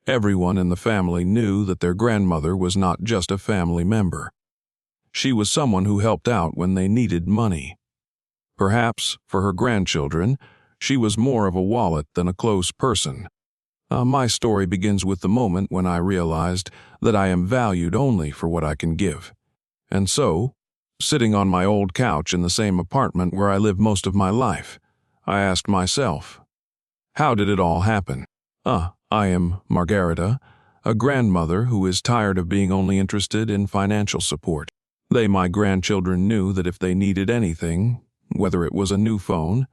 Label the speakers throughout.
Speaker 1: Everyone in the family knew that their grandmother was not just a family member. She was someone who helped out when they needed money. Perhaps, for her grandchildren, she was more of a wallet than a close person. My story begins with the moment when I realized that I am valued only for what I can give. And so, sitting on my old couch in the same apartment where I lived most of my life, I asked myself, how did it all happen? I am Margarita, a grandmother who is tired of being only interested in financial support. My grandchildren knew that if they needed anything, whether it was a new phone,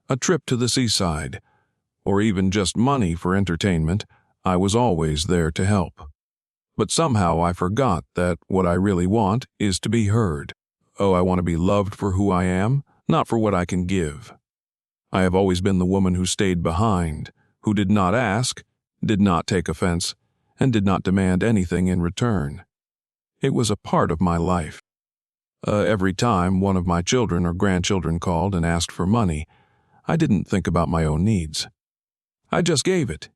Speaker 1: a trip to the seaside, or even just money for entertainment, I was always there to help. But somehow I forgot that what I really want is to be heard. I want to be loved for who I am, not for what I can give. I have always been the woman who stayed behind, who did not ask, did not take offense, and did not demand anything in return. It was a part of my life. Every time one of my children or grandchildren called and asked for money, I didn't think about my own needs. I just gave it.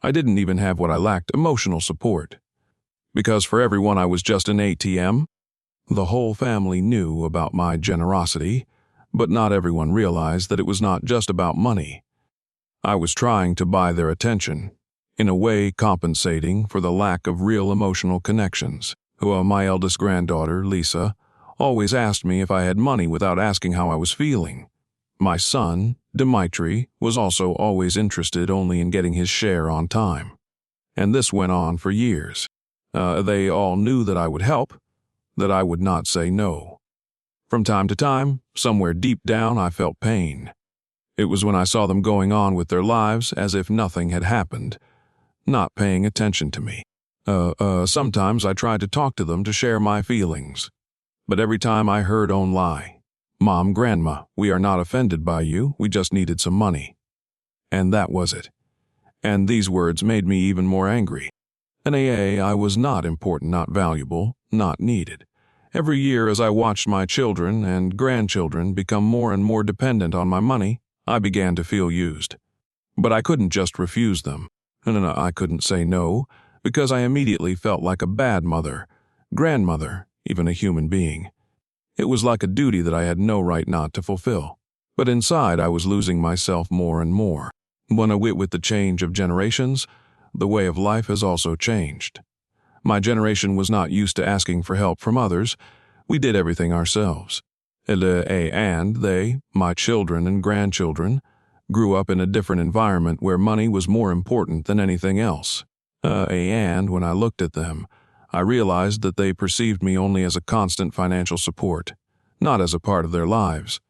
Speaker 1: I didn't even have what I lacked, emotional support. Because for everyone I was just an ATM. The whole family knew about my generosity, but not everyone realized that it was not just about money. I was trying to buy their attention, in a way compensating for the lack of real emotional connections. My eldest granddaughter, Lisa, always asked me if I had money without asking how I was feeling. My son, Dimitri, was also always interested only in getting his share on time. And this went on for years. They all knew that I would help, that I would not say no. From time to time, somewhere deep down, I felt pain. It was when I saw them going on with their lives as if nothing had happened, not paying attention to me. Sometimes I tried to talk to them to share my feelings, but every time I heard lie. Mom, Grandma, we are not offended by you, we just needed some money. And that was it. And these words made me even more angry. In AA, I was not important, not valuable, not needed. Every year as I watched my children and grandchildren become more and more dependent on my money, I began to feel used. But I couldn't just refuse them. No, I couldn't say no, because I immediately felt like a bad mother, grandmother, even a human being. It was like a duty that I had no right not to fulfill. But inside I was losing myself more and more. With the change of generations, the way of life has also changed. My generation was not used to asking for help from others. We did everything ourselves. And they, my children and grandchildren, grew up in a different environment where money was more important than anything else. And when I looked at them, I realized that they perceived me only as a constant financial support, not as a part of their lives.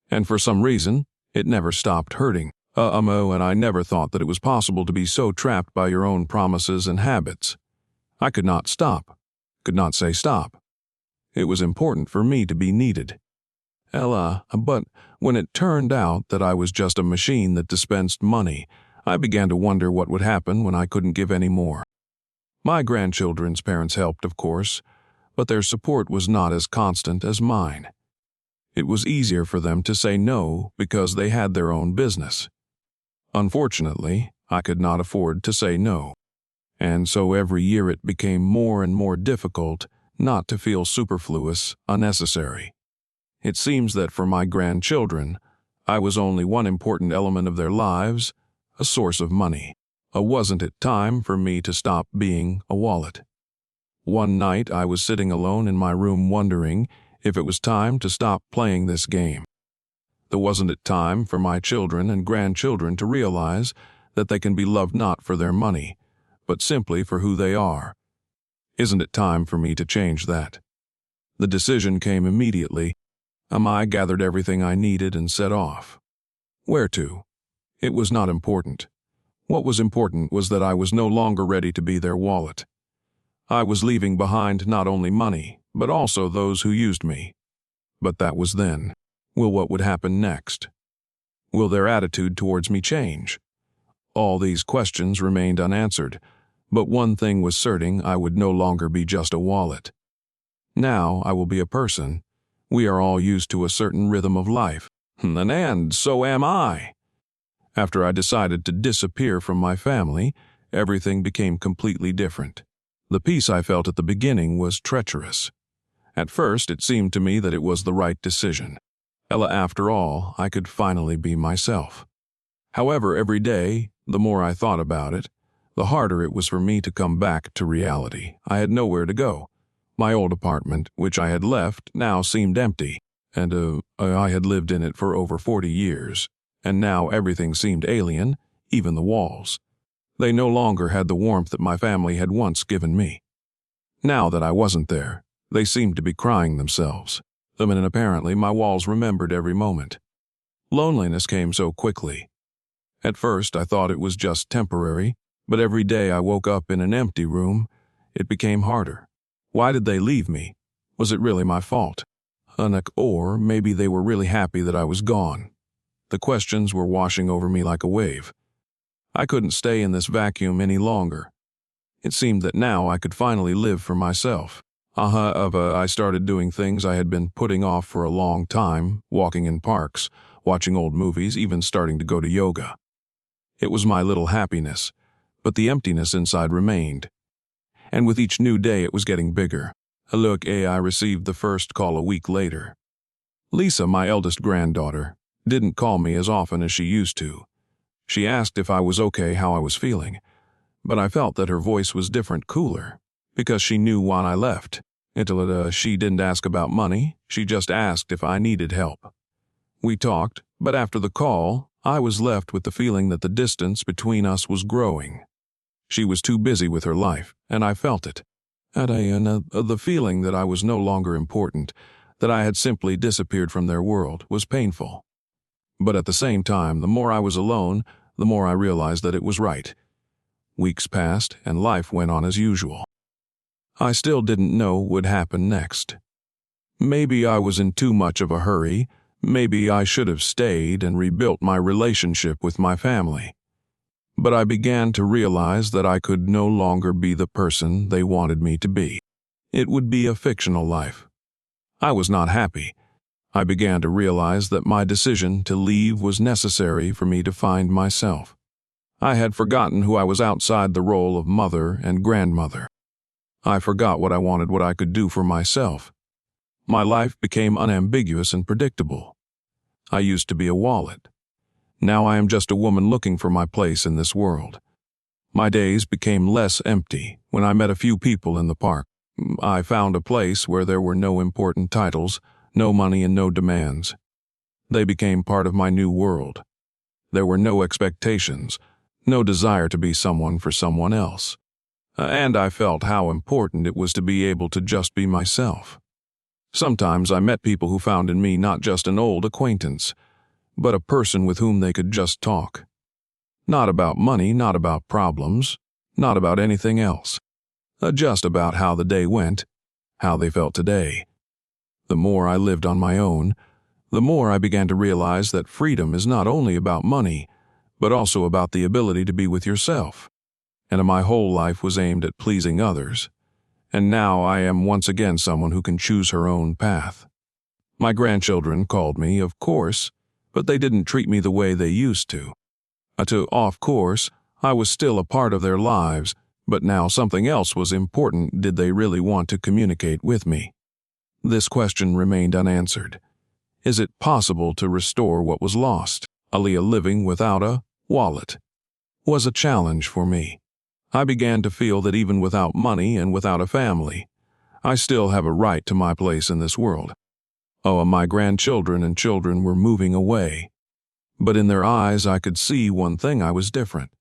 Speaker 1: And for some reason, it never stopped hurting. And I never thought that it was possible to be so trapped by your own promises and habits. I could not stop, could not say stop. It was important for me to be needed. But when it turned out that I was just a machine that dispensed money, I began to wonder what would happen when I couldn't give any more. My grandchildren's parents helped, of course, but their support was not as constant as mine. It was easier for them to say no because they had their own business. Unfortunately, I could not afford to say no, and so every year it became more and more difficult not to feel superfluous, unnecessary. It seems that for my grandchildren, I was only one important element of their lives, a source of money. Wasn't it time for me to stop being a wallet? One night I was sitting alone in my room wondering if it was time to stop playing this game. Wasn't it time for my children and grandchildren to realize that they can be loved not for their money, but simply for who they are? Isn't it time for me to change that? The decision came immediately. I gathered everything I needed and set off. Where to? It was not important. What was important was that I was no longer ready to be their wallet. I was leaving behind not only money, but also those who used me. But that was then. What would happen next? Will their attitude towards me change? All these questions remained unanswered, but one thing was certain: I would no longer be just a wallet. Now I will be a person. We are all used to a certain rhythm of life, and so am I. After I decided to disappear from my family, everything became completely different. The peace I felt at the beginning was treacherous. At first, it seemed to me that it was the right decision. After all, I could finally be myself. However, every day, the more I thought about it, the harder it was for me to come back to reality. I had nowhere to go. My old apartment, which I had left, now seemed empty, and I had lived in it for over 40 years, and now everything seemed alien, even the walls. They no longer had the warmth that my family had once given me. Now that I wasn't there, they seemed to be crying themselves, and apparently my walls remembered every moment. Loneliness came so quickly. At first, I thought it was just temporary, but every day I woke up in an empty room, it became harder. Why did they leave me? Was it really my fault? Or maybe they were really happy that I was gone. The questions were washing over me like a wave. I couldn't stay in this vacuum any longer. It seemed that now I could finally live for myself. I started doing things I had been putting off for a long time, walking in parks, watching old movies, even starting to go to yoga. It was my little happiness, but the emptiness inside remained. And with each new day it was getting bigger. I received the first call a week later. Lisa, my eldest granddaughter, didn't call me as often as she used to. She asked if I was okay, how I was feeling, but I felt that her voice was different, cooler, because she knew why I left. She didn't ask about money, she just asked if I needed help. We talked, but after the call, I was left with the feeling that the distance between us was growing. She was too busy with her life, and I felt it. The feeling that I was no longer important, that I had simply disappeared from their world, was painful. But at the same time, the more I was alone, the more I realized that it was right. Weeks passed, and life went on as usual. I still didn't know what would happen next. Maybe I was in too much of a hurry. Maybe I should have stayed and rebuilt my relationship with my family. But I began to realize that I could no longer be the person they wanted me to be. It would be a fictional life. I was not happy. I began to realize that my decision to leave was necessary for me to find myself. I had forgotten who I was outside the role of mother and grandmother. I forgot what I wanted, what I could do for myself. My life became unambiguous and predictable. I used to be a wallet. Now I am just a woman looking for my place in this world. My days became less empty when I met a few people in the park. I found a place where there were no important titles, no money, and no demands. They became part of my new world. There were no expectations, no desire to be someone for someone else. And I felt how important it was to be able to just be myself. Sometimes I met people who found in me not just an old acquaintance, but a person with whom they could just talk. Not about money, not about problems, not about anything else. Just about how the day went, how they felt today. The more I lived on my own, the more I began to realize that freedom is not only about money, but also about the ability to be with yourself. And my whole life was aimed at pleasing others. And now I am once again someone who can choose her own path. My grandchildren called me, of course, but they didn't treat me the way they used to. Of course, I was still a part of their lives, but now something else was important. Did they really want to communicate with me? This question remained unanswered. Is it possible to restore what was lost? Living without a wallet was a challenge for me. I began to feel that even without money and without a family, I still have a right to my place in this world. My grandchildren and children were moving away, but in their eyes I could see one thing: I was different.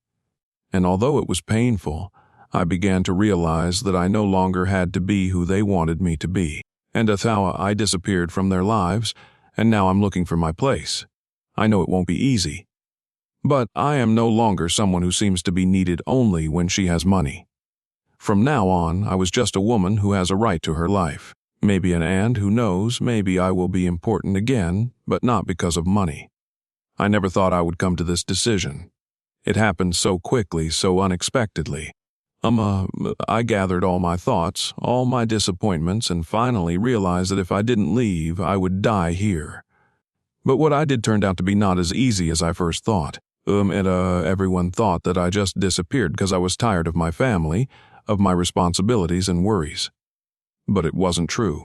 Speaker 1: And although it was painful, I began to realize that I no longer had to be who they wanted me to be. And how I disappeared from their lives, and now I'm looking for my place. I know it won't be easy. But I am no longer someone who seems to be needed only when she has money. From now on, I was just a woman who has a right to her life. And who knows, maybe I will be important again, but not because of money. I never thought I would come to this decision. It happened so quickly, so unexpectedly. I gathered all my thoughts, all my disappointments, and finally realized that if I didn't leave, I would die here. But what I did turned out to be not as easy as I first thought. Everyone thought that I just disappeared because I was tired of my family, of my responsibilities and worries. But it wasn't true.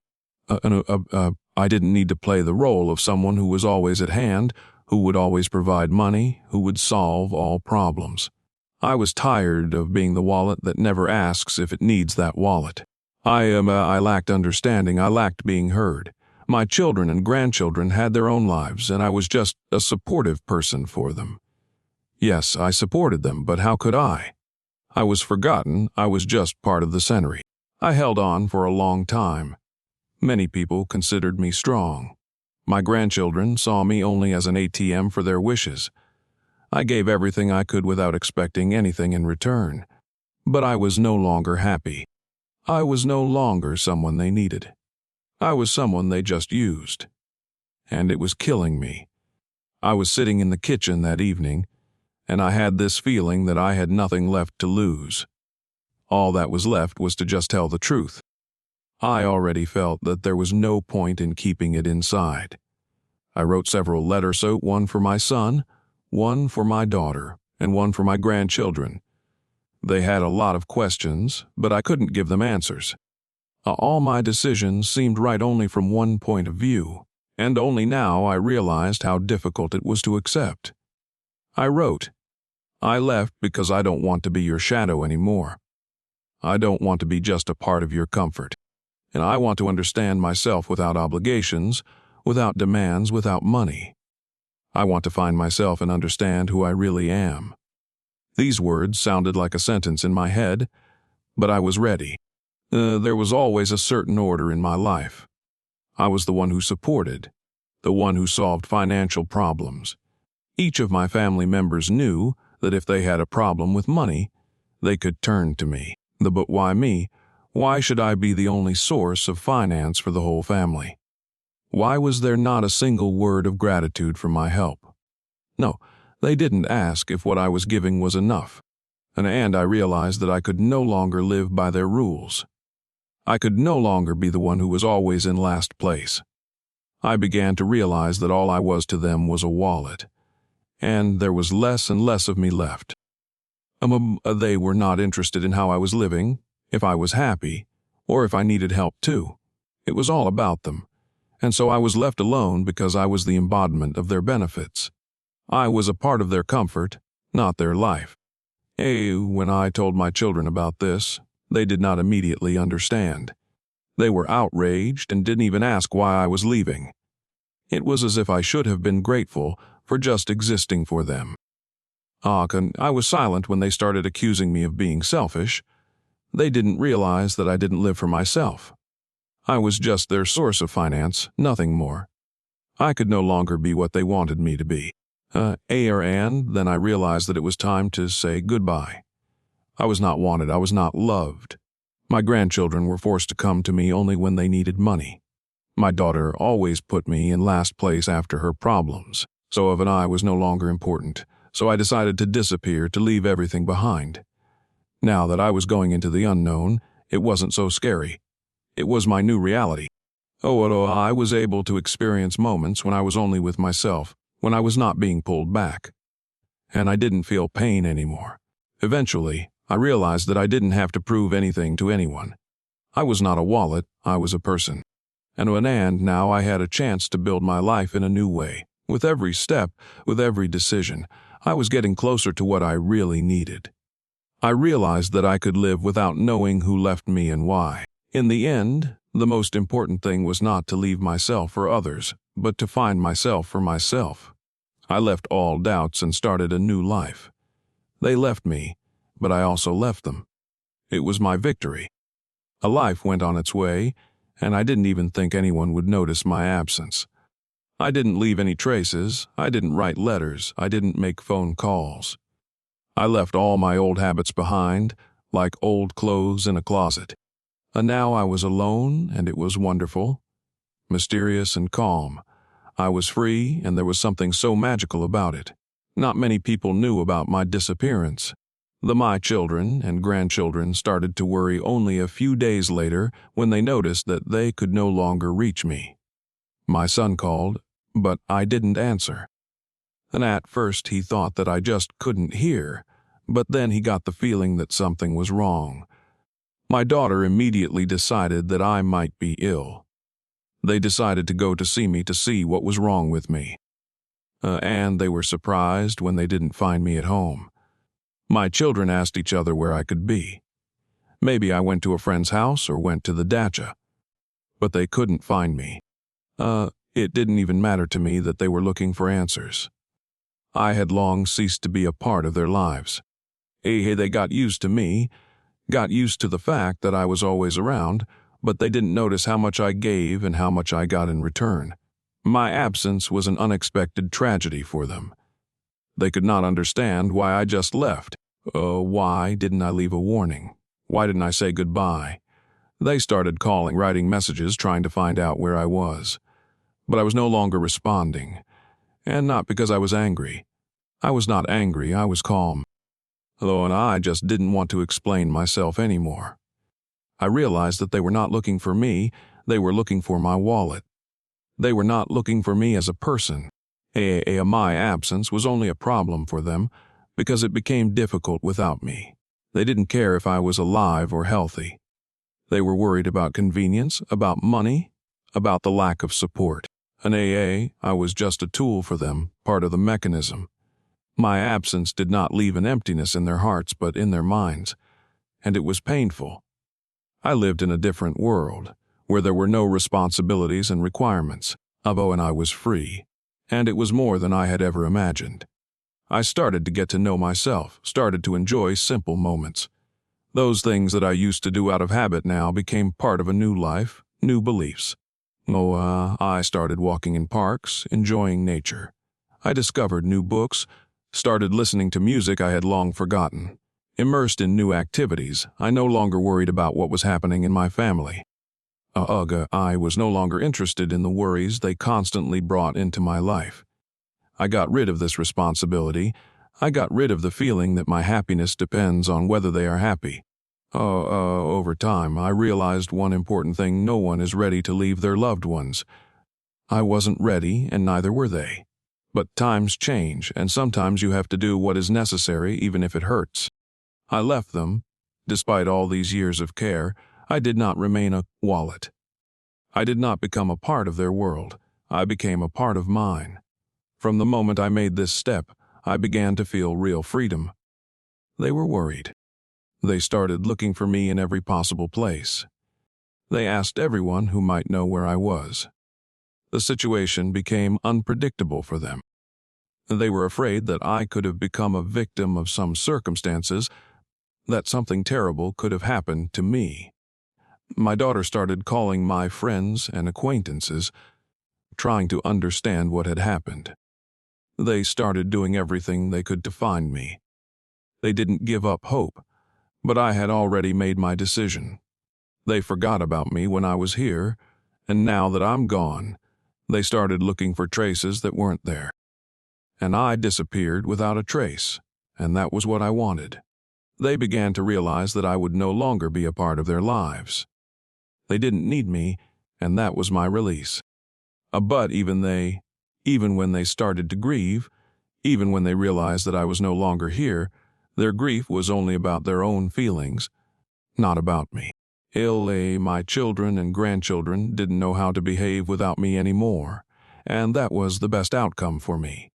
Speaker 1: I didn't need to play the role of someone who was always at hand, who would always provide money, who would solve all problems. I was tired of being the wallet that never asks if it needs that wallet. I lacked understanding. I lacked being heard. My children and grandchildren had their own lives, and I was just a supportive person for them. Yes, I supported them, but how could I? I was forgotten. I was just part of the scenery. I held on for a long time. Many people considered me strong. My grandchildren saw me only as an ATM for their wishes. I gave everything I could without expecting anything in return. But I was no longer happy. I was no longer someone they needed. I was someone they just used. And it was killing me. I was sitting in the kitchen that evening, and I had this feeling that I had nothing left to lose. All that was left was to just tell the truth. I already felt that there was no point in keeping it inside. I wrote several letters, one for my son, one for my daughter, and one for my grandchildren. They had a lot of questions, but I couldn't give them answers. All my decisions seemed right only from one point of view, and only now I realized how difficult it was to accept. I wrote, "I left because I don't want to be your shadow anymore. I don't want to be just a part of your comfort. And I want to understand myself without obligations, without demands, without money. I want to find myself and understand who I really am." These words sounded like a sentence in my head, but I was ready. There was always a certain order in my life. I was the one who supported, the one who solved financial problems. Each of my family members knew that if they had a problem with money, they could turn to me. But why me? Why should I be the only source of finance for the whole family? Why was there not a single word of gratitude for my help? No, they didn't ask if what I was giving was enough. And I realized that I could no longer live by their rules. I could no longer be the one who was always in last place. I began to realize that all I was to them was a wallet, and there was less and less of me left. They were not interested in how I was living, if I was happy, or if I needed help too. It was all about them, and so I was left alone because I was the embodiment of their benefits. I was a part of their comfort, not their life. When I told my children about this, they did not immediately understand. They were outraged and didn't even ask why I was leaving. It was as if I should have been grateful for just existing for them. I was silent when they started accusing me of being selfish. They didn't realize that I didn't live for myself. I was just their source of finance, nothing more. I could no longer be what they wanted me to be. Then I realized that it was time to say goodbye. I was not wanted, I was not loved. My grandchildren were forced to come to me only when they needed money. My daughter always put me in last place after her problems, so I was no longer important, so I decided to disappear, to leave everything behind. Now that I was going into the unknown, it wasn't so scary. It was my new reality. I was able to experience moments when I was only with myself, when I was not being pulled back. And I didn't feel pain anymore. Eventually, I realized that I didn't have to prove anything to anyone. I was not a wallet, I was a person. And now I had a chance to build my life in a new way. With every step, with every decision, I was getting closer to what I really needed. I realized that I could live without knowing who left me and why. In the end, the most important thing was not to leave myself for others, but to find myself for myself. I left all doubts and started a new life. They left me, but I also left them. It was my victory. A life went on its way, and I didn't even think anyone would notice my absence. I didn't leave any traces, I didn't write letters, I didn't make phone calls. I left all my old habits behind, like old clothes in a closet. And now I was alone, and it was wonderful, mysterious and calm. I was free, and there was something so magical about it. Not many people knew about my disappearance. My children and grandchildren started to worry only a few days later when they noticed that they could no longer reach me. My son called, but I didn't answer. And at first he thought that I just couldn't hear, but then he got the feeling that something was wrong. My daughter immediately decided that I might be ill. They decided to go to see me to see what was wrong with me. And they were surprised when they didn't find me at home. My children asked each other where I could be. Maybe I went to a friend's house or went to the dacha. But they couldn't find me. It didn't even matter to me that they were looking for answers. I had long ceased to be a part of their lives. They got used to me, got used to the fact that I was always around, but they didn't notice how much I gave and how much I got in return. My absence was an unexpected tragedy for them. They could not understand why I just left. Why didn't I leave a warning? Why didn't I say goodbye? They started calling, writing messages, trying to find out where I was. But I was no longer responding. And not because I was angry. I was not angry, I was calm. And I just didn't want to explain myself anymore. I realized that they were not looking for me, they were looking for my wallet. They were not looking for me as a person. My absence was only a problem for them because it became difficult without me. They didn't care if I was alive or healthy. They were worried about convenience, about money, about the lack of support. I was just a tool for them, part of the mechanism. My absence did not leave an emptiness in their hearts but in their minds, and it was painful. I lived in a different world, where there were no responsibilities and requirements, and I was free, and it was more than I had ever imagined. I started to get to know myself, started to enjoy simple moments. Those things that I used to do out of habit now became part of a new life, new beliefs. I started walking in parks, enjoying nature. I discovered new books, started listening to music I had long forgotten. Immersed in new activities, I no longer worried about what was happening in my family. I was no longer interested in the worries they constantly brought into my life. I got rid of this responsibility. I got rid of the feeling that my happiness depends on whether they are happy. Over time, I realized one important thing: no one is ready to leave their loved ones. I wasn't ready, and neither were they. But times change, and sometimes you have to do what is necessary, even if it hurts. I left them. Despite all these years of care, I did not remain a wallet. I did not become a part of their world. I became a part of mine. From the moment I made this step, I began to feel real freedom. They were worried. They started looking for me in every possible place. They asked everyone who might know where I was. The situation became unpredictable for them. They were afraid that I could have become a victim of some circumstances, that something terrible could have happened to me. My daughter started calling my friends and acquaintances, trying to understand what had happened. They started doing everything they could to find me. They didn't give up hope, but I had already made my decision. They forgot about me when I was here, and now that I'm gone, they started looking for traces that weren't there. And I disappeared without a trace, and that was what I wanted. They began to realize that I would no longer be a part of their lives. They didn't need me, and that was my release. But even when they started to grieve, even when they realized that I was no longer here, their grief was only about their own feelings, not about me. My children and grandchildren didn't know how to behave without me anymore, and that was the best outcome for me.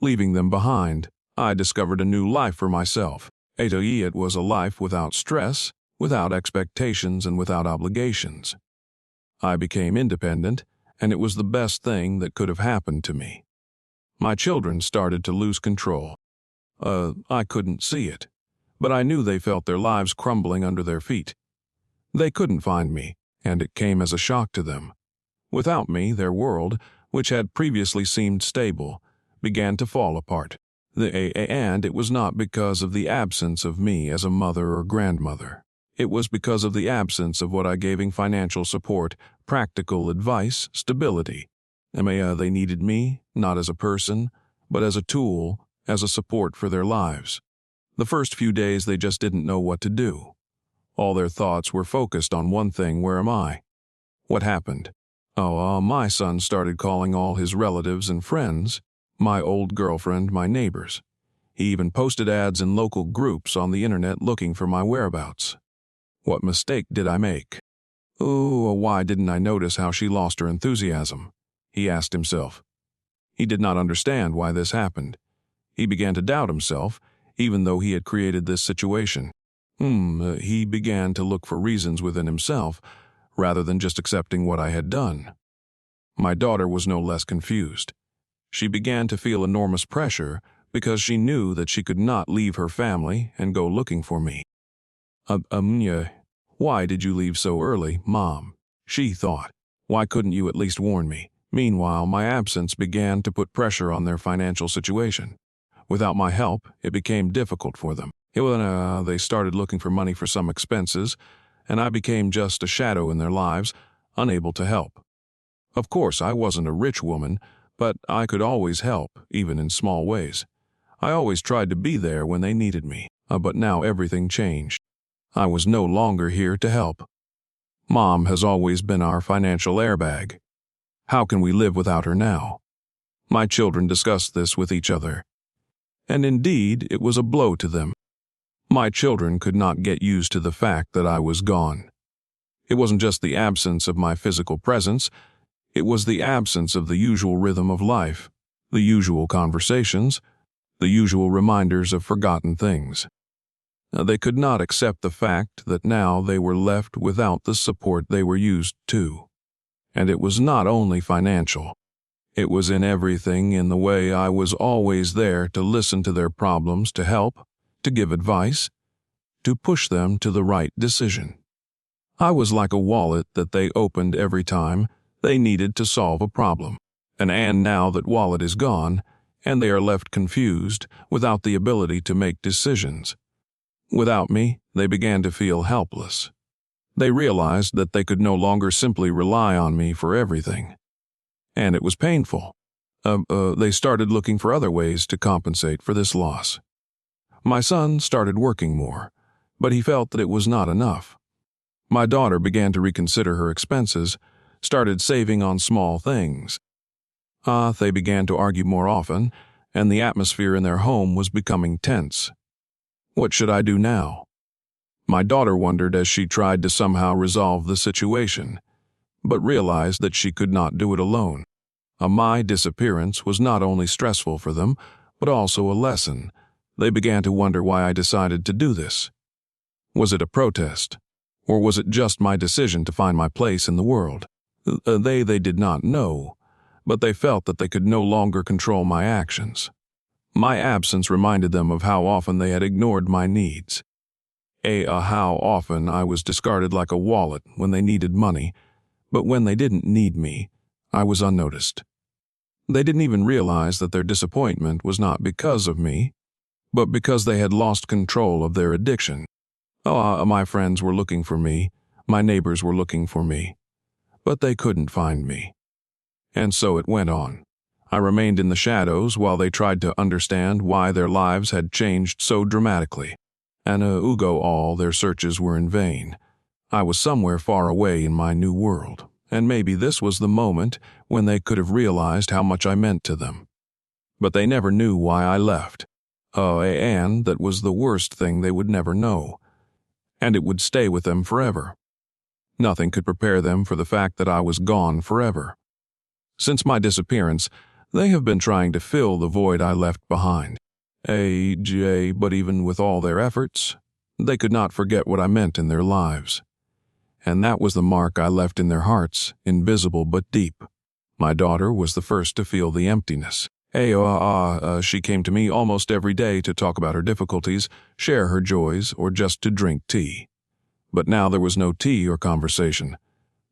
Speaker 1: Leaving them behind, I discovered a new life for myself. It was a life without stress, without expectations, and without obligations. I became independent, and it was the best thing that could have happened to me. My children started to lose control. I couldn't see it, but I knew they felt their lives crumbling under their feet. They couldn't find me, and it came as a shock to them. Without me, their world, which had previously seemed stable, began to fall apart. And it was not because of the absence of me as a mother or grandmother. It was because of the absence of what I gave in financial support, practical advice, stability. They needed me, not as a person, but as a tool, as a support for their lives. The first few days they just didn't know what to do. All their thoughts were focused on one thing: where am I? What happened? My son started calling all his relatives and friends. My old girlfriend, my neighbors. He even posted ads in local groups on the internet looking for my whereabouts. What mistake did I make? Oh, why didn't I notice how she lost her enthusiasm? He asked himself. He did not understand why this happened. He began to doubt himself, even though he had created this situation. He began to look for reasons within himself, rather than just accepting what I had done. My daughter was no less confused. She began to feel enormous pressure because she knew that she could not leave her family and go looking for me. Why did you leave so early, Mom? She thought. Why couldn't you at least warn me? Meanwhile, my absence began to put pressure on their financial situation. Without my help, it became difficult for them. They started looking for money for some expenses, and I became just a shadow in their lives, unable to help. Of course, I wasn't a rich woman, but I could always help, even in small ways. I always tried to be there when they needed me, but now everything changed. I was no longer here to help. Mom has always been our financial airbag. How can we live without her now? My children discussed this with each other. And indeed, it was a blow to them. My children could not get used to the fact that I was gone. It wasn't just the absence of my physical presence, it was the absence of the usual rhythm of life, the usual conversations, the usual reminders of forgotten things. They could not accept the fact that now they were left without the support they were used to. And it was not only financial. It was in everything, in the way I was always there to listen to their problems, to help, to give advice, to push them to the right decision. I was like a wallet that they opened every time they needed to solve a problem. And now that wallet is gone, and they are left confused, without the ability to make decisions. Without me, they began to feel helpless. They realized that they could no longer simply rely on me for everything. And it was painful. They started looking for other ways to compensate for this loss. My son started working more, but he felt that it was not enough. My daughter began to reconsider her expenses, started saving on small things. They began to argue more often, and the atmosphere in their home was becoming tense. What should I do now? My daughter wondered as she tried to somehow resolve the situation, but realized that she could not do it alone. My disappearance was not only stressful for them, but also a lesson. They began to wonder why I decided to do this. Was it a protest? Or was it just my decision to find my place in the world? They did not know, but they felt that they could no longer control my actions. My absence reminded them of how often they had ignored my needs. How often I was discarded like a wallet when they needed money, but when they didn't need me, I was unnoticed. They didn't even realize that their disappointment was not because of me, but because they had lost control of their addiction. My friends were looking for me, my neighbors were looking for me, but they couldn't find me. And so it went on. I remained in the shadows while they tried to understand why their lives had changed so dramatically. And all their searches were in vain. I was somewhere far away in my new world, and maybe this was the moment when they could have realized how much I meant to them. But they never knew why I left. And that was the worst thing they would never know. And it would stay with them forever. Nothing could prepare them for the fact that I was gone forever. Since my disappearance, they have been trying to fill the void I left behind. But even with all their efforts, they could not forget what I meant in their lives. And that was the mark I left in their hearts, invisible but deep. My daughter was the first to feel the emptiness. She came to me almost every day to talk about her difficulties, share her joys, or just to drink tea. But now there was no tea or conversation.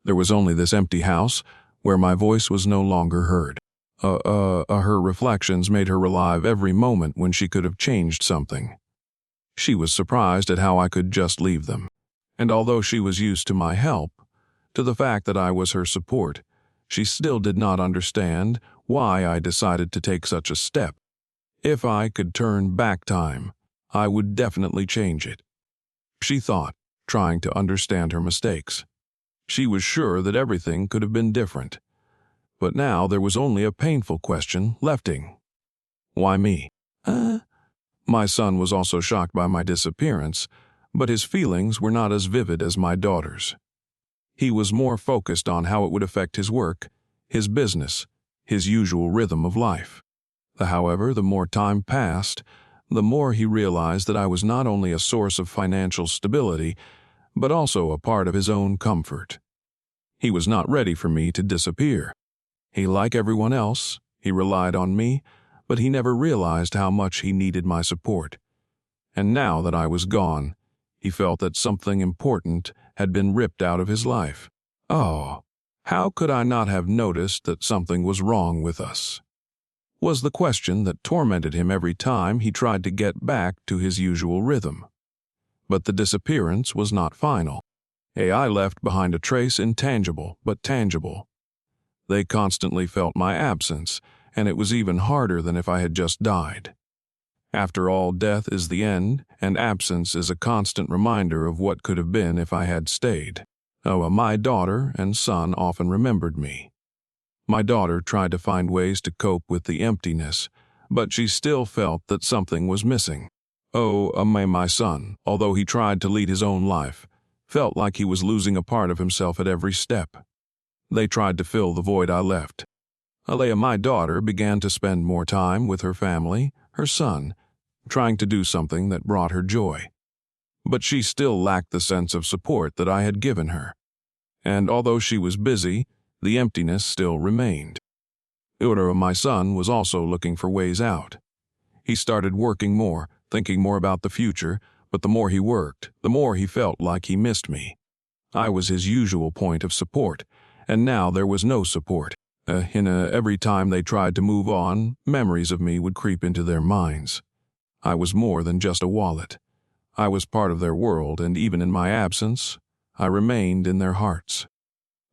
Speaker 1: There was only this empty house, where my voice was no longer heard. Her reflections made her relive every moment when she could have changed something. She was surprised at how I could just leave them. And although she was used to my help, to the fact that I was her support, she still did not understand why I decided to take such a step. If I could turn back time, I would definitely change it. She thought, trying to understand her mistakes. She was sure that everything could have been different. But now there was only a painful question left. Why me? My son was also shocked by my disappearance, but his feelings were not as vivid as my daughter's. He was more focused on how it would affect his work, his business, his usual rhythm of life. However, the more time passed, the more he realized that I was not only a source of financial stability, but also a part of his own comfort. He was not ready for me to disappear. Like everyone else, he relied on me, but he never realized how much he needed my support. And now that I was gone, he felt that something important had been ripped out of his life. Oh, how could I not have noticed that something was wrong with us? Was the question that tormented him every time he tried to get back to his usual rhythm. But the disappearance was not final. I left behind a trace intangible but tangible. They constantly felt my absence, and it was even harder than if I had just died. After all, death is the end, and absence is a constant reminder of what could have been if I had stayed. My daughter and son often remembered me. My daughter tried to find ways to cope with the emptiness, but she still felt that something was missing. My son, although he tried to lead his own life, felt like he was losing a part of himself at every step. They tried to fill the void I left. My daughter began to spend more time with her family, her son, trying to do something that brought her joy. But she still lacked the sense of support that I had given her. And although she was busy, the emptiness still remained. My son was also looking for ways out. He started working more, thinking more about the future, but the more he worked, the more he felt like he missed me. I was his usual point of support, and now there was no support. Every time they tried to move on, memories of me would creep into their minds. I was more than just a wallet. I was part of their world, and even in my absence, I remained in their hearts.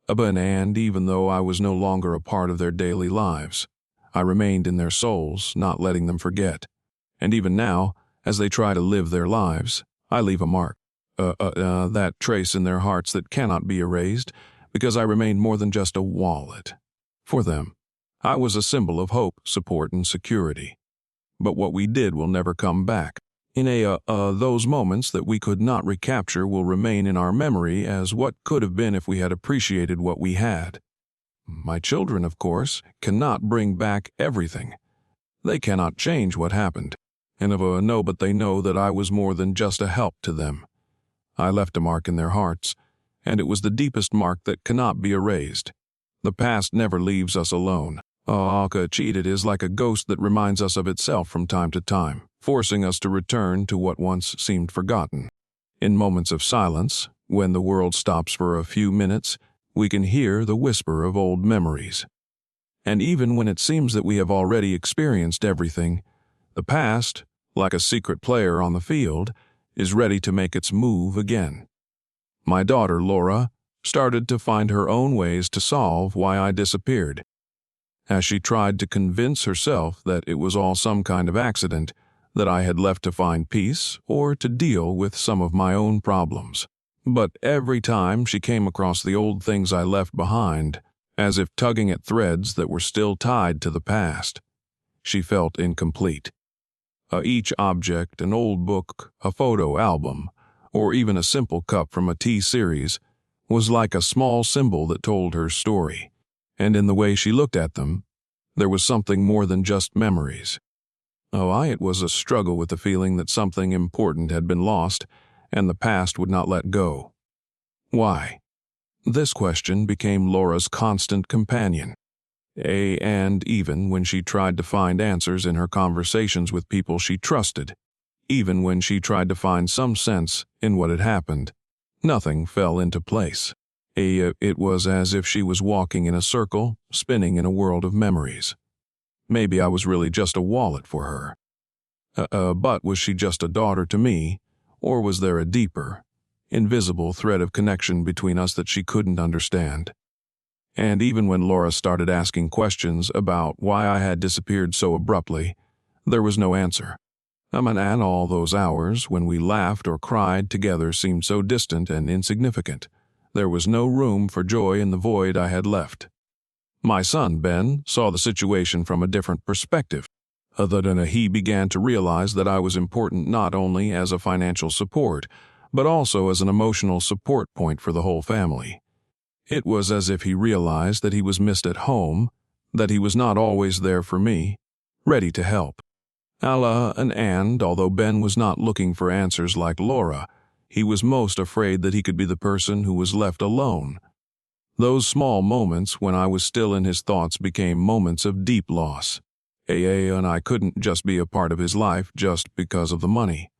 Speaker 1: And even though I was no longer a part of their daily lives, I remained in their souls, not letting them forget. And even now, as they try to live their lives, I leave a mark. That trace in their hearts that cannot be erased, because I remained more than just a wallet. For them, I was a symbol of hope, support, and security. But what we did will never come back. Those moments that we could not recapture will remain in our memory as what could have been if we had appreciated what we had. My children, of course, cannot bring back everything. They cannot change what happened. But they know that I was more than just a help to them. I left a mark in their hearts, and it was the deepest mark that cannot be erased. The past never leaves us alone. It is like a ghost that reminds us of itself from time to time, forcing us to return to what once seemed forgotten. In moments of silence, when the world stops for a few minutes, we can hear the whisper of old memories. And even when it seems that we have already experienced everything, the past, like a secret player on the field, is ready to make its move again. My daughter, Laura, started to find her own ways to solve why I disappeared. As she tried to convince herself that it was all some kind of accident, that I had left to find peace or to deal with some of my own problems. But every time she came across the old things I left behind, as if tugging at threads that were still tied to the past, she felt incomplete. Each object, an old book, a photo album, or even a simple cup from a tea series, was like a small symbol that told her story. And in the way she looked at them, there was something more than just memories. It was a struggle with the feeling that something important had been lost, and the past would not let go. Why? This question became Laura's constant companion. And even when she tried to find answers in her conversations with people she trusted, even when she tried to find some sense in what had happened, nothing fell into place. It was as if she was walking in a circle, spinning in a world of memories. Maybe I was really just a wallet for her. But was she just a daughter to me, or was there a deeper, invisible thread of connection between us that she couldn't understand? And even when Laura started asking questions about why I had disappeared so abruptly, there was no answer. And all those hours when we laughed or cried together seemed so distant and insignificant. There was no room for joy in the void I had left. My son, Ben, saw the situation from a different perspective. Other than he began to realize that I was important not only as a financial support, but also as an emotional support point for the whole family. It was as if he realized that he was missed at home, that he was not always there for me, ready to help. Although Ben was not looking for answers like Laura, he was most afraid that he could be the person who was left alone. Those small moments when I was still in his thoughts became moments of deep loss. And I couldn't just be a part of his life just because of the money.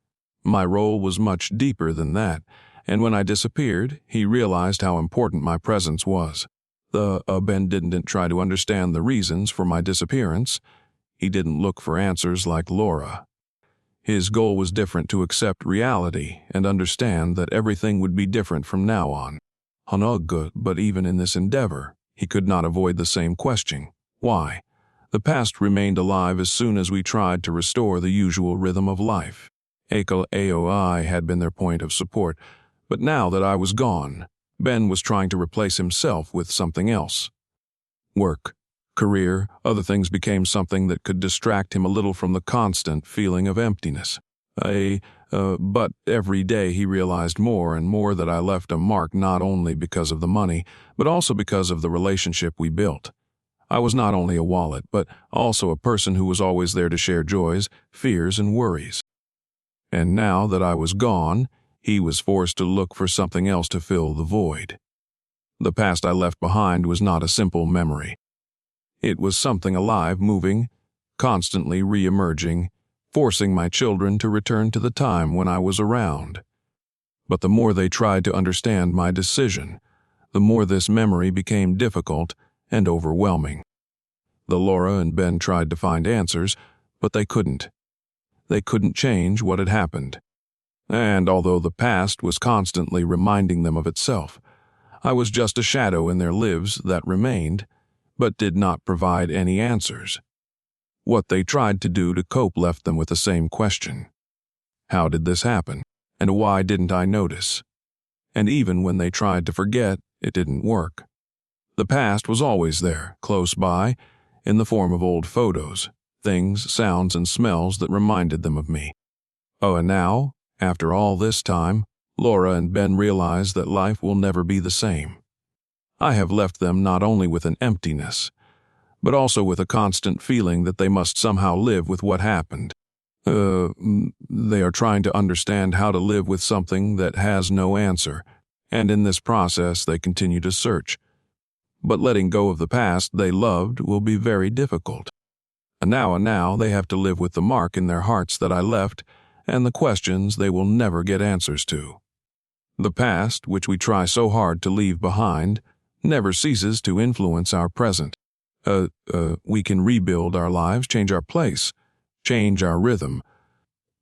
Speaker 1: My role was much deeper than that, and when I disappeared, he realized how important my presence was. Ben didn't try to understand the reasons for my disappearance. He didn't look for answers like Laura. His goal was different: to accept reality and understand that everything would be different from now on. But even in this endeavor, he could not avoid the same question. Why? The past remained alive as soon as we tried to restore the usual rhythm of life. I had been their point of support, but now that I was gone, Ben was trying to replace himself with something else. Work, career, other things became something that could distract him a little from the constant feeling of emptiness. But every day he realized more and more that I left a mark not only because of the money, but also because of the relationship we built. I was not only a wallet, but also a person who was always there to share joys, fears, and worries. And now that I was gone, he was forced to look for something else to fill the void. The past I left behind was not a simple memory. It was something alive, moving, constantly re-emerging, forcing my children to return to the time when I was around. But the more they tried to understand my decision, the more this memory became difficult and overwhelming. Laura and Ben tried to find answers, but they couldn't. They couldn't change what had happened. And although the past was constantly reminding them of itself, I was just a shadow in their lives that remained, but did not provide any answers. What they tried to do to cope left them with the same question. How did this happen? And why didn't I notice? And even when they tried to forget, it didn't work. The past was always there, close by, in the form of old photos, things, sounds, and smells that reminded them of me. And now, after all this time, Laura and Ben realize that life will never be the same. I have left them not only with an emptiness, but also with a constant feeling that they must somehow live with what happened. They are trying to understand how to live with something that has no answer, and in this process they continue to search. But letting go of the past they loved will be very difficult. And now they have to live with the mark in their hearts that I left, and the questions they will never get answers to. The past, which we try so hard to leave behind, never ceases to influence our present. We can rebuild our lives, change our place, change our rhythm.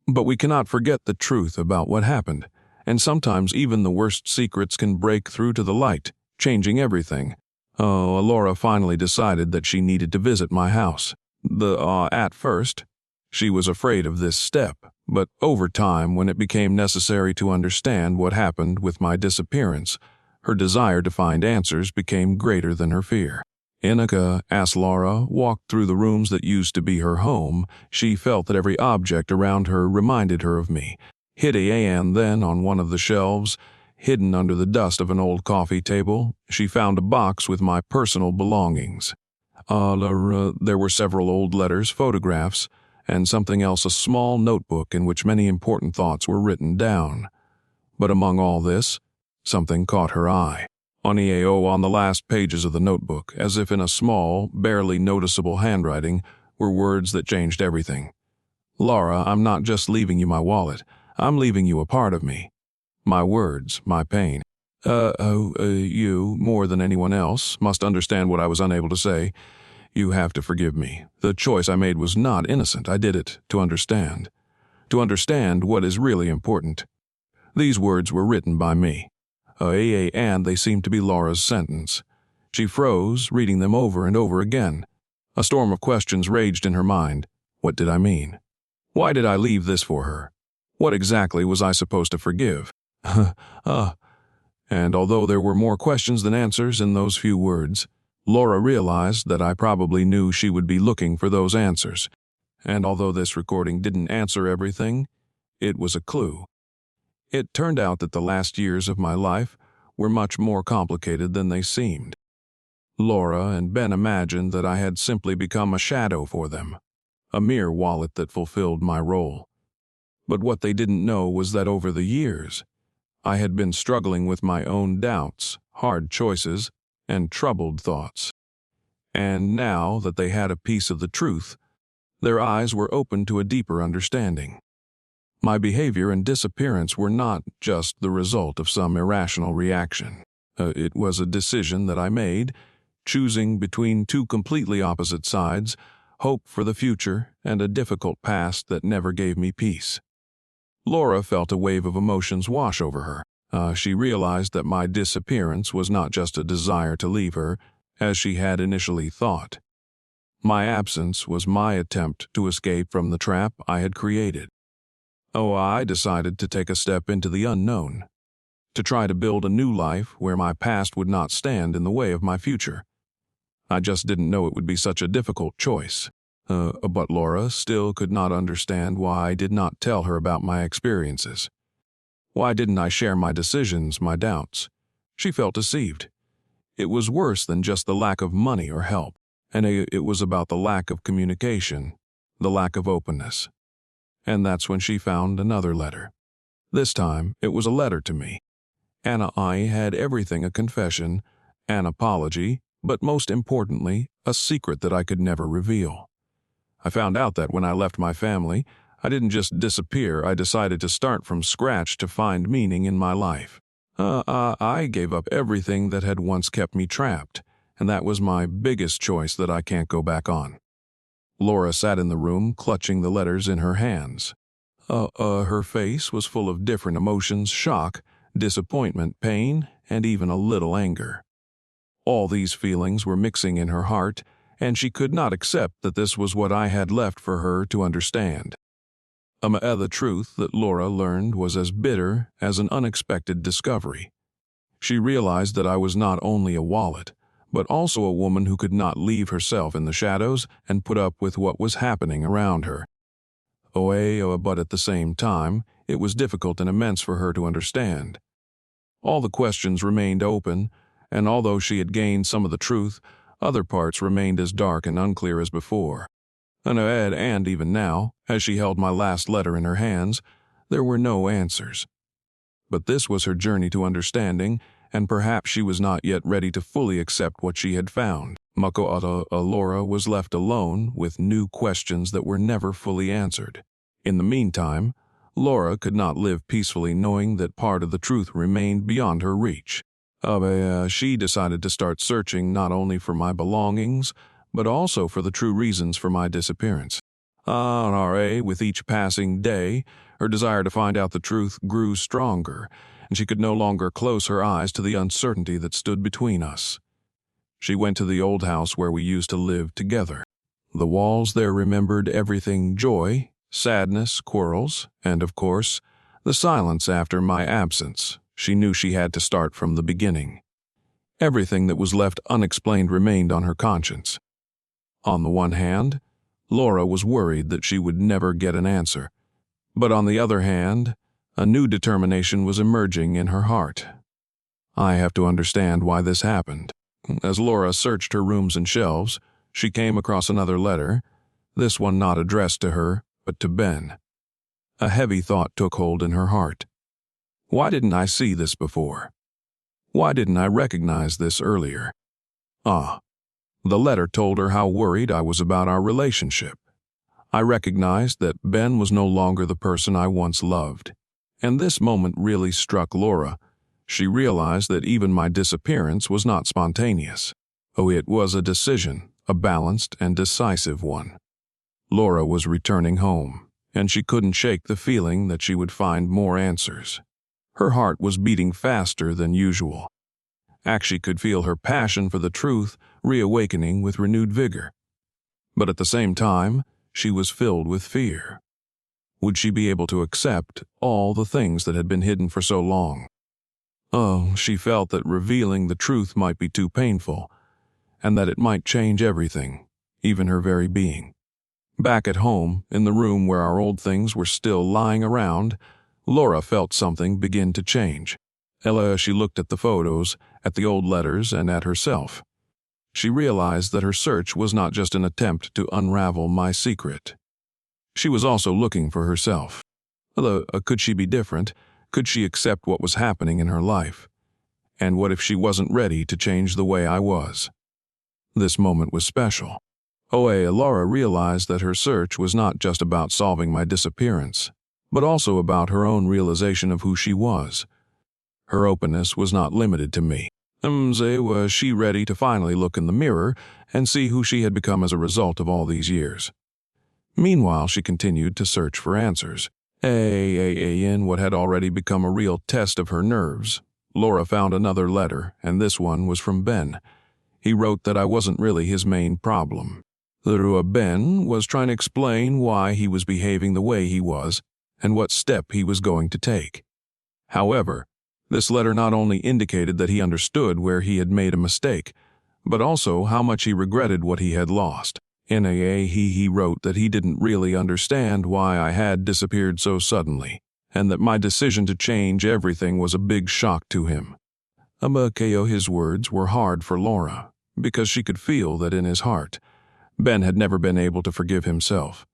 Speaker 1: But we cannot forget the truth about what happened, and sometimes even the worst secrets can break through to the light, changing everything. Laura finally decided that she needed to visit my house. At first, she was afraid of this step, but over time, when it became necessary to understand what happened with my disappearance, her desire to find answers became greater than her fear. As Laura walked through the rooms that used to be her home, she felt that every object around her reminded her of me. And then, on one of the shelves, hidden under the dust of an old coffee table, she found a box with my personal belongings. There were several old letters, photographs, and something else, a small notebook in which many important thoughts were written down. But among all this, something caught her eye. On the last pages of the notebook, as if in a small, barely noticeable handwriting, were words that changed everything. Laura, I'm not just leaving you my wallet. I'm leaving you a part of me. My words, my pain. You, more than anyone else, must understand what I was unable to say. You have to forgive me. The choice I made was not innocent. I did it to understand. To understand what is really important. These words were written by me. And they seemed to be Laura's sentence. She froze, reading them over and over again. A storm of questions raged in her mind. What did I mean? Why did I leave this for her? What exactly was I supposed to forgive? And although there were more questions than answers in those few words, Laura realized that I probably knew she would be looking for those answers. And although this recording didn't answer everything, it was a clue. It turned out that the last years of my life were much more complicated than they seemed. Laura and Ben imagined that I had simply become a shadow for them, a mere wallet that fulfilled my role. But what they didn't know was that over the years, I had been struggling with my own doubts, hard choices, and troubled thoughts. And now that they had a piece of the truth, their eyes were open to a deeper understanding. My behavior and disappearance were not just the result of some irrational reaction. It was a decision that I made, choosing between two completely opposite sides, hope for the future and a difficult past that never gave me peace. Laura felt a wave of emotions wash over her. She realized that my disappearance was not just a desire to leave her, as she had initially thought. My absence was my attempt to escape from the trap I had created. I decided to take a step into the unknown, to try to build a new life where my past would not stand in the way of my future. I just didn't know it would be such a difficult choice. But Laura still could not understand why I did not tell her about my experiences. Why didn't I share my decisions, my doubts? She felt deceived. It was worse than just the lack of money or help, and it was about the lack of communication, the lack of openness. And that's when she found another letter. This time, it was a letter to me. Anna, I had everything: a confession, an apology, but most importantly, a secret that I could never reveal. I found out that when I left my family, I didn't just disappear. I decided to start from scratch to find meaning in my life. I gave up everything that had once kept me trapped, and that was my biggest choice that I can't go back on. Laura sat in the room, clutching the letters in her hands. Her face was full of different emotions: shock, disappointment, pain, and even a little anger. All these feelings were mixing in her heart, and she could not accept that this was what I had left for her to understand. The truth that Laura learned was as bitter as an unexpected discovery. She realized that I was not only a wallet, but also a woman who could not leave herself in the shadows and put up with what was happening around her. But at the same time, it was difficult and immense for her to understand. All the questions remained open, and although she had gained some of the truth, other parts remained as dark and unclear as before. And even now, as she held my last letter in her hands, there were no answers. But this was her journey to understanding, and perhaps she was not yet ready to fully accept what she had found. Laura was left alone with new questions that were never fully answered. In the meantime, Laura could not live peacefully knowing that part of the truth remained beyond her reach. She decided to start searching not only for my belongings, but also for the true reasons for my disappearance. With each passing day, her desire to find out the truth grew stronger, and she could no longer close her eyes to the uncertainty that stood between us. She went to the old house where we used to live together. The walls there remembered everything: joy, sadness, quarrels, and, of course, the silence after my absence. She knew she had to start from the beginning. Everything that was left unexplained remained on her conscience. On the one hand, Laura was worried that she would never get an answer, but on the other hand, a new determination was emerging in her heart. I have to understand why this happened. As Laura searched her rooms and shelves, she came across another letter, this one not addressed to her, but to Ben. A heavy thought took hold in her heart. Why didn't I see this before? Why didn't I recognize this earlier? The letter told her how worried I was about our relationship. I recognized that Ben was no longer the person I once loved. And this moment really struck Laura. She realized that even my disappearance was not spontaneous. It was a decision, a balanced and decisive one. Laura was returning home, and she couldn't shake the feeling that she would find more answers. Her heart was beating faster than usual. She could feel her passion for the truth reawakening with renewed vigor. But at the same time, she was filled with fear. Would she be able to accept all the things that had been hidden for so long? She felt that revealing the truth might be too painful, and that it might change everything, even her very being. Back at home, in the room where our old things were still lying around, Laura felt something begin to change. She looked at the photos, at the old letters, and at herself. She realized that her search was not just an attempt to unravel my secret. She was also looking for herself. Could she be different? Could she accept what was happening in her life? And what if she wasn't ready to change the way I was? This moment was special. Laura realized that her search was not just about solving my disappearance, but also about her own realization of who she was. Her openness was not limited to me. Was she ready to finally look in the mirror and see who she had become as a result of all these years? Meanwhile, she continued to search for answers. In what had already become a real test of her nerves, Laura found another letter, and this one was from Ben. He wrote that I wasn't really his main problem. Ben was trying to explain why he was behaving the way he was and what step he was going to take. However, this letter not only indicated that he understood where he had made a mistake, but also how much he regretted what he had lost. He wrote that he didn't really understand why I had disappeared so suddenly, and that my decision to change everything was a big shock to him. His words were hard for Laura, because she could feel that in his heart, Ben had never been able to forgive himself.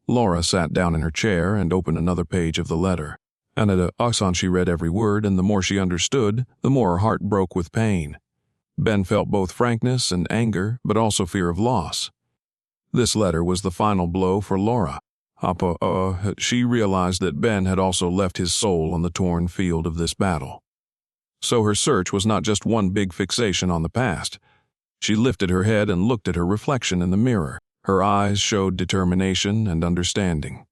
Speaker 1: Laura sat down in her chair and opened another page of the letter. And at Oxon she read every word, and the more she understood, the more her heart broke with pain. Ben felt both frankness and anger, but also fear of loss. This letter was the final blow for Laura. She realized that Ben had also left his soul on the torn field of this battle. So her search was not just one big fixation on the past. She lifted her head and looked at her reflection in the mirror. Her eyes showed determination and understanding.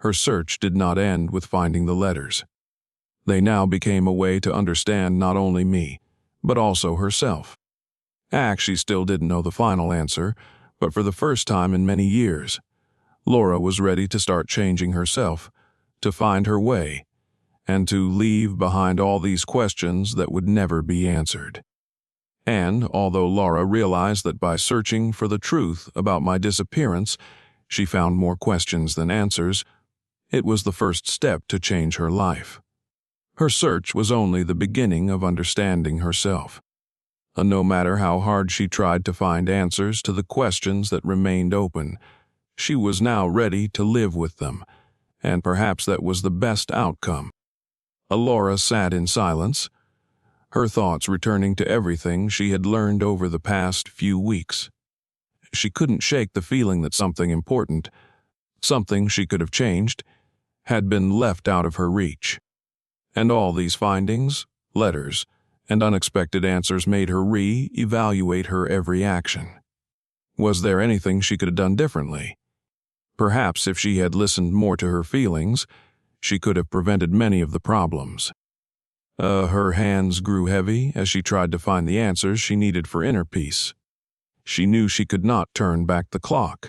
Speaker 1: Her search did not end with finding the letters. They now became a way to understand not only me, but also herself. She still didn't know the final answer, but for the first time in many years, Laura was ready to start changing herself, to find her way, and to leave behind all these questions that would never be answered. And although Laura realized that by searching for the truth about my disappearance, she found more questions than answers, it was the first step to change her life. Her search was only the beginning of understanding herself. No matter how hard she tried to find answers to the questions that remained open, she was now ready to live with them, and perhaps that was the best outcome. Laura sat in silence, her thoughts returning to everything she had learned over the past few weeks. She couldn't shake the feeling that something important, something she could have changed, had been left out of her reach. And all these findings, letters, and unexpected answers made her re-evaluate her every action. Was there anything she could have done differently? Perhaps if she had listened more to her feelings, she could have prevented many of the problems. Her hands grew heavy as she tried to find the answers she needed for inner peace. She knew she could not turn back the clock.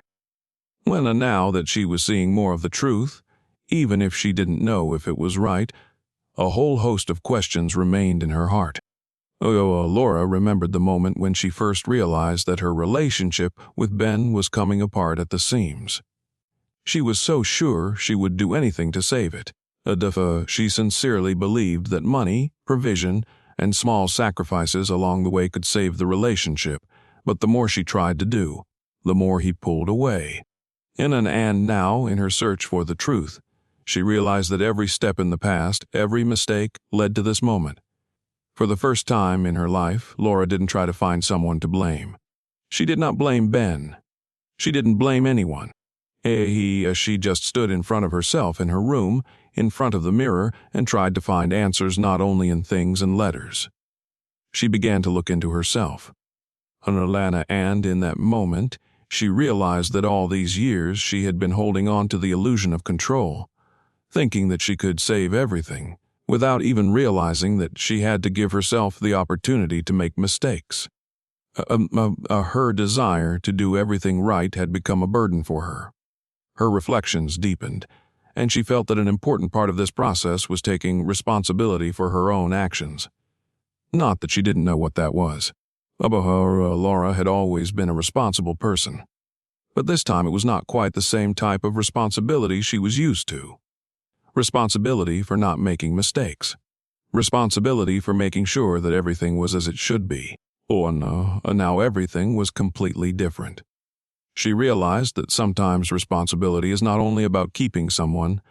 Speaker 1: Now that she was seeing more of the truth, even if she didn't know if it was right, a whole host of questions remained in her heart. Laura remembered the moment when she first realized that her relationship with Ben was coming apart at the seams. She was so sure she would do anything to save it. She sincerely believed that money, provision, and small sacrifices along the way could save the relationship, but the more she tried to do, the more he pulled away. And now, in her search for the truth, she realized that every step in the past, every mistake, led to this moment. For the first time in her life, Laura didn't try to find someone to blame. She did not blame Ben. She didn't blame anyone. She just stood in front of herself in her room, in front of the mirror, and tried to find answers not only in things and letters. She began to look into herself. And in that moment, she realized that all these years she had been holding on to the illusion of control, thinking that she could save everything, without even realizing that she had to give herself the opportunity to make mistakes. Her desire to do everything right had become a burden for her. Her reflections deepened, and she felt that an important part of this process was taking responsibility for her own actions. Not that she didn't know what that was. Laura had always been a responsible person. But this time it was not quite the same type of responsibility she was used to. Responsibility for not making mistakes. Responsibility for making sure that everything was as it should be. Oh no, now everything was completely different. She realized that sometimes responsibility is not only about keeping someone,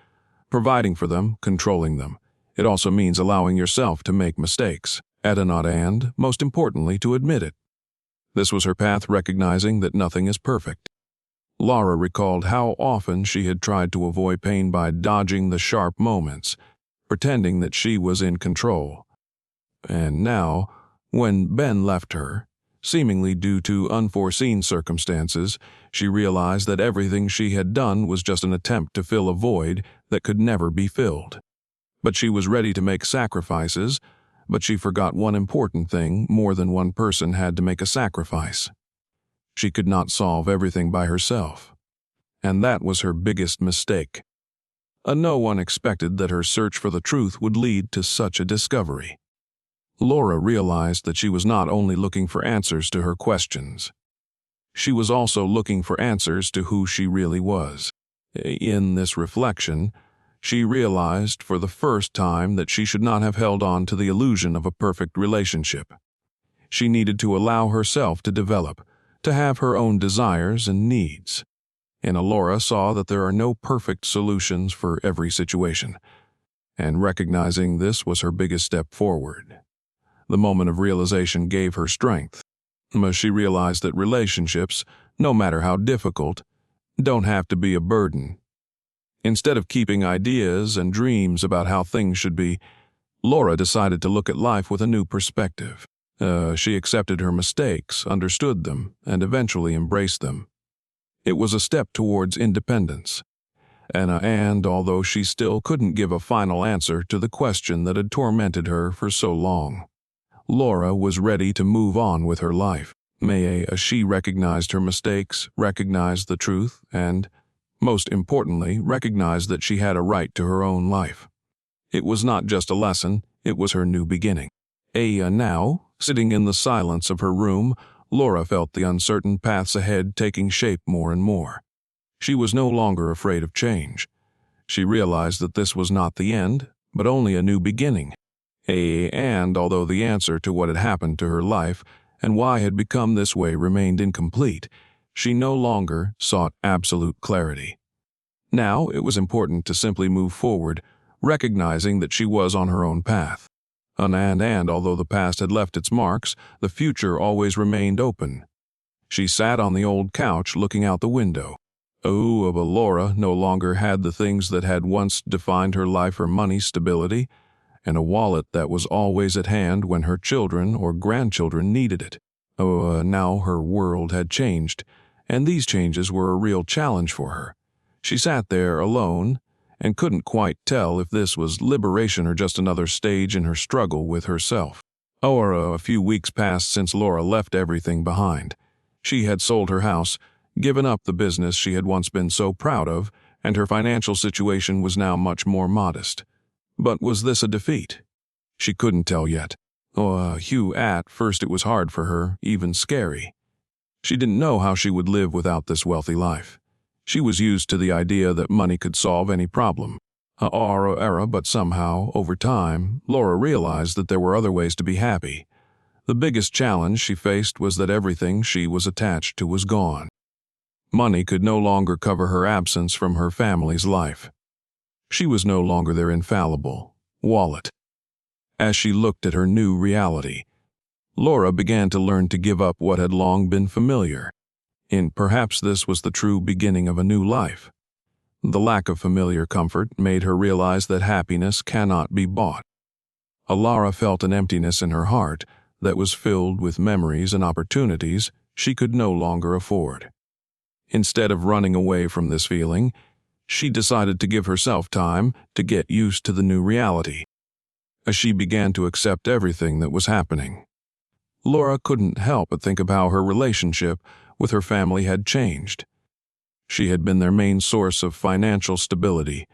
Speaker 1: providing for them, controlling them. It also means allowing yourself to make mistakes, and, most importantly, to admit it. This was her path, recognizing that nothing is perfect. Laura recalled how often she had tried to avoid pain by dodging the sharp moments, pretending that she was in control. And now, when Ben left her, seemingly due to unforeseen circumstances, she realized that everything she had done was just an attempt to fill a void that could never be filled. But she was ready to make sacrifices, but she forgot one important thing: more than one person had to make a sacrifice. She could not solve everything by herself. And that was her biggest mistake. No one expected that her search for the truth would lead to such a discovery. Laura realized that she was not only looking for answers to her questions. She was also looking for answers to who she really was. In this reflection, she realized for the first time that she should not have held on to the illusion of a perfect relationship. She needed to allow herself to develop, to have her own desires and needs. And Laura saw that there are no perfect solutions for every situation, and recognizing this was her biggest step forward. The moment of realization gave her strength. She realized that relationships, no matter how difficult, don't have to be a burden. Instead of keeping ideas and dreams about how things should be, Laura decided to look at life with a new perspective. She accepted her mistakes, understood them, and eventually embraced them. It was a step towards independence. And although she still couldn't give a final answer to the question that had tormented her for so long, Laura was ready to move on with her life. She recognized her mistakes, recognized the truth, and, most importantly, recognized that she had a right to her own life. It was not just a lesson, it was her new beginning. Now, sitting in the silence of her room, Laura felt the uncertain paths ahead taking shape more and more. She was no longer afraid of change. She realized that this was not the end, but only a new beginning. And although the answer to what had happened to her life and why it had become this way remained incomplete, she no longer sought absolute clarity. Now it was important to simply move forward, recognizing that she was on her own path. And although the past had left its marks, the future always remained open. She sat on the old couch looking out the window. But Laura no longer had the things that had once defined her life: her money, stability, and a wallet that was always at hand when her children or grandchildren needed it. Now her world had changed, and these changes were a real challenge for her. She sat there alone and couldn't quite tell if this was liberation or just another stage in her struggle with herself. A few weeks passed since Laura left everything behind. She had sold her house, given up the business she had once been so proud of, and her financial situation was now much more modest. But was this a defeat? She couldn't tell yet. At first it was hard for her, even scary. She didn't know how she would live without this wealthy life. She was used to the idea that money could solve any problem. But somehow, over time, Laura realized that there were other ways to be happy. The biggest challenge she faced was that everything she was attached to was gone. Money could no longer cover her absence from her family's life. She was no longer their infallible wallet. As she looked at her new reality, Laura began to learn to give up what had long been familiar. And perhaps this was the true beginning of a new life. The lack of familiar comfort made her realize that happiness cannot be bought. Laura felt an emptiness in her heart that was filled with memories and opportunities she could no longer afford. Instead of running away from this feeling, she decided to give herself time to get used to the new reality. As she began to accept everything that was happening, Laura couldn't help but think of how her relationship with her family had changed. She had been their main source of financial stability,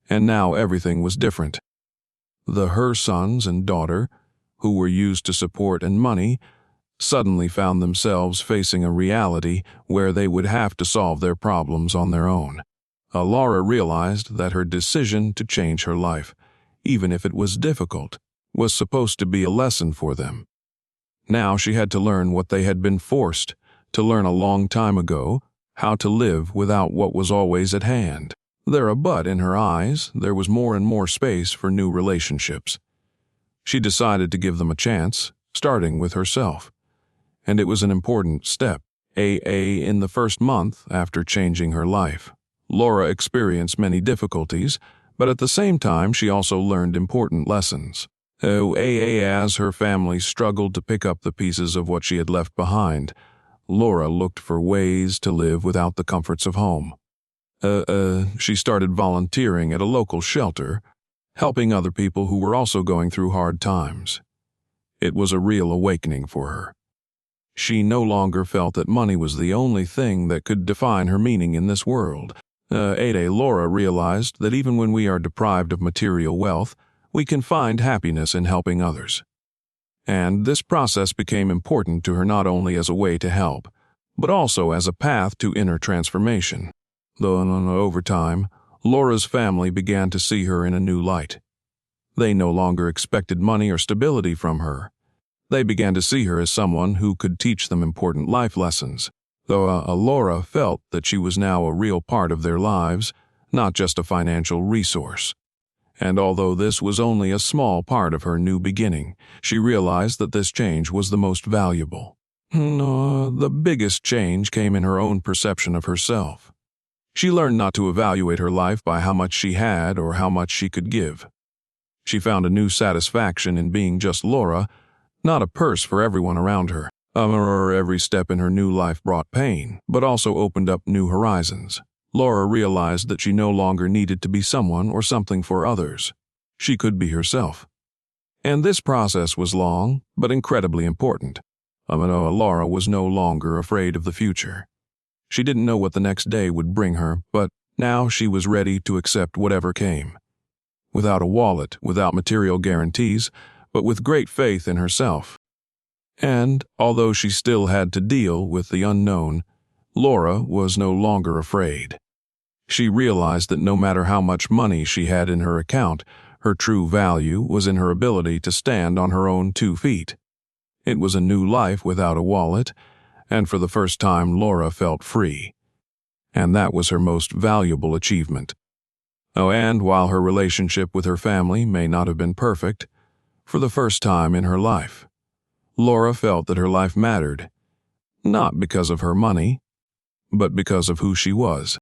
Speaker 1: and now everything was different. Her sons and daughter, who were used to support and money, suddenly found themselves facing a reality where they would have to solve their problems on their own. Laura realized that her decision to change her life, even if it was difficult, was supposed to be a lesson for them. Now she had to learn what they had been forced to learn a long time ago, how to live without what was always at hand. But in her eyes, there was more and more space for new relationships. She decided to give them a chance, starting with herself. And it was an important step. In the first month after changing her life, Laura experienced many difficulties, but at the same time she also learned important lessons. As her family struggled to pick up the pieces of what she had left behind, Laura looked for ways to live without the comforts of home. She started volunteering at a local shelter, helping other people who were also going through hard times. It was a real awakening for her. She no longer felt that money was the only thing that could define her meaning in this world. Laura realized that even when we are deprived of material wealth, we can find happiness in helping others. And this process became important to her not only as a way to help, but also as a path to inner transformation. Though over time, Laura's family began to see her in a new light. They no longer expected money or stability from her. They began to see her as someone who could teach them important life lessons, though Laura felt that she was now a real part of their lives, not just a financial resource. And although this was only a small part of her new beginning, she realized that this change was the most valuable. The biggest change came in her own perception of herself. She learned not to evaluate her life by how much she had or how much she could give. She found a new satisfaction in being just Laura, not a purse for everyone around her. Every step in her new life brought pain, but also opened up new horizons. Laura realized that she no longer needed to be someone or something for others. She could be herself. And this process was long, but incredibly important. Laura was no longer afraid of the future. She didn't know what the next day would bring her, but now she was ready to accept whatever came. Without a wallet, without material guarantees, but with great faith in herself. And, although she still had to deal with the unknown, Laura was no longer afraid. She realized that no matter how much money she had in her account, her true value was in her ability to stand on her own 2 feet. It was a new life without a wallet, and for the first time Laura felt free. And that was her most valuable achievement. And while her relationship with her family may not have been perfect, for the first time in her life, Laura felt that her life mattered, not because of her money, but because of who she was.